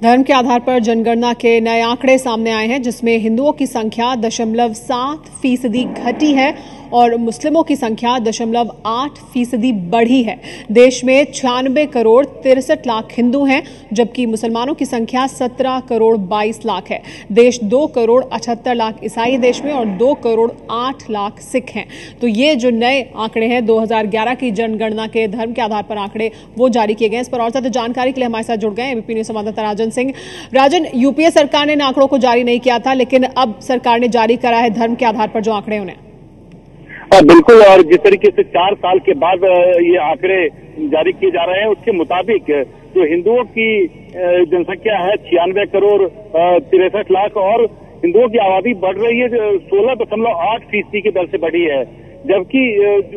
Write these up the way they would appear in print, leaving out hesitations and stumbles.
धर्म के आधार पर जनगणना के नए आंकड़े सामने आए हैं, जिसमें हिंदुओं की संख्या 0.7% घटी है और मुस्लिमों की संख्या 0.8% बढ़ी है। देश में 96 करोड़ 63 लाख हिंदू हैं, जबकि मुसलमानों की संख्या 17 करोड़ 22 लाख है। देश 2 करोड़ 78 लाख ईसाई देश में और 2 करोड़ 8 लाख सिख हैं। तो ये जो नए आंकड़े हैं 2011 की जनगणना के धर्म के आधार पर आंकड़े वो जारी किए गए हैं। इस पर और ज्यादा जानकारी के लिए हमारे साथ जुड़ गए एबीपी न्यूज संवाददाता राजन सिंह। राजन, यूपीए सरकार ने इन आंकड़ों को जारी नहीं किया था, लेकिन अब सरकार ने जारी करा है धर्म के आधार पर जो आंकड़े उन्हें। बिल्कुल, और जिस तरीके से 4 साल के बाद ये आंकड़े जारी किए जा रहे हैं, उसके मुताबिक जो हिंदुओं की जनसंख्या है 96 करोड़ 63 लाख और हिंदुओं की आबादी बढ़ रही है 16.8% की दर से बढ़ी है, जबकि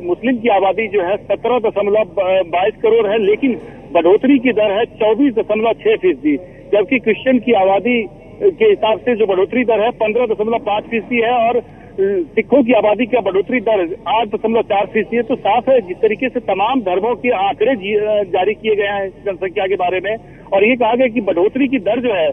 मुस्लिम की आबादी जो है 17.22 करोड़ है, लेकिन बढ़ोतरी की दर है 24.6%, जबकि क्रिश्चियन की आबादी के हिसाब से जो बढ़ोतरी दर है 15.5% है और सिखों की आबादी का बढ़ोतरी दर 8.4% है। तो साफ है जिस तरीके से तमाम धर्मों के आंकड़े जारी किए गए हैं जनसंख्या के बारे में, और ये कहा गया कि बढ़ोतरी की दर जो है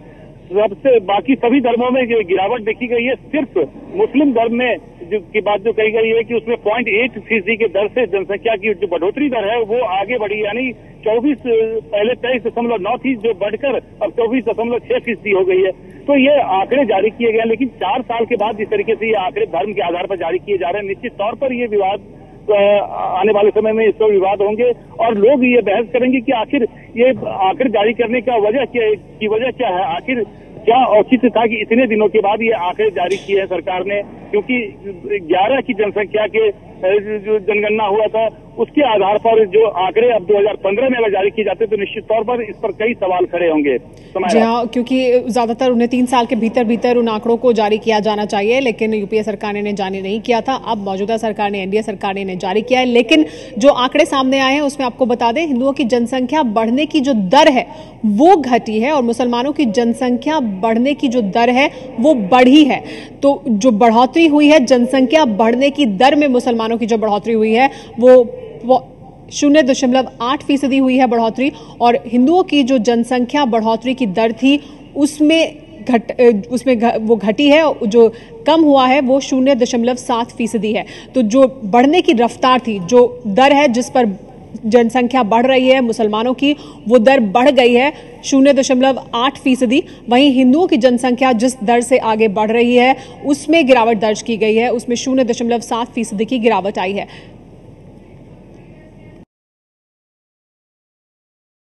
सबसे बाकी सभी धर्मों में गिरावट देखी गई है। सिर्फ मुस्लिम धर्म में की बात जो कही गई है कि उसमें 0.8% की दर से जनसंख्या की जो बढ़ोतरी दर है वो आगे बढ़ी, यानी 24 पहले 23.9 थी जो बढ़कर अब 24.6% हो गई है। तो ये आंकड़े जारी किए गए हैं, लेकिन 4 साल के बाद जिस तरीके से ये आंकड़े धर्म के आधार पर जारी किए जा रहे हैं, निश्चित तौर पर ये विवाद आने वाले समय में इस पर विवाद होंगे और लोग ये बहस करेंगे कि आखिर ये आंकड़े जारी करने का वजह क्या है, आखिर क्या औचित्य था कि इतने दिनों के बाद ये आंकड़े जारी किए हैं सरकार ने, क्योंकि 11 की जनसंख्या के जो जनगणना हुआ था उसके आधार पर जो आंकड़े अब 2015 में अगर जारी किए जाते तो निश्चित तौर पर इस पर कई सवाल खड़े होंगे। जी हाँ, क्योंकि ज्यादातर उन्हें 3 साल के भीतर उन आंकड़ों को जारी किया जाना चाहिए, लेकिन यूपीए सरकार ने इन्हें जारी नहीं किया था। अब मौजूदा सरकार ने, एनडीए सरकार ने इन्हें जारी किया है, लेकिन जो आंकड़े सामने आए हैं उसमें आपको बता दें हिंदुओं की जनसंख्या बढ़ने की जो दर है वो घटी है और मुसलमानों की जनसंख्या बढ़ने की जो दर है वो बढ़ी है। तो जो बढ़ोतरी हुई है जनसंख्या बढ़ने की दर में, मुसलमानों की जो बढ़ोतरी हुई है वो 0.8% हुई है बढ़ोतरी, और हिंदुओं की जो जनसंख्या बढ़ोतरी की दर थी उसमें वो घटी है। जो कम हुआ है वो 0.7% है। तो जो बढ़ने की रफ्तार थी, जो दर है जिस पर जनसंख्या बढ़ रही है मुसलमानों की, वो दर बढ़ गई है 0.8%। वहीं हिंदुओं की जनसंख्या जिस दर से आगे बढ़ रही है उसमें गिरावट दर्ज की गई है, उसमें 0.7% की गिरावट आई है।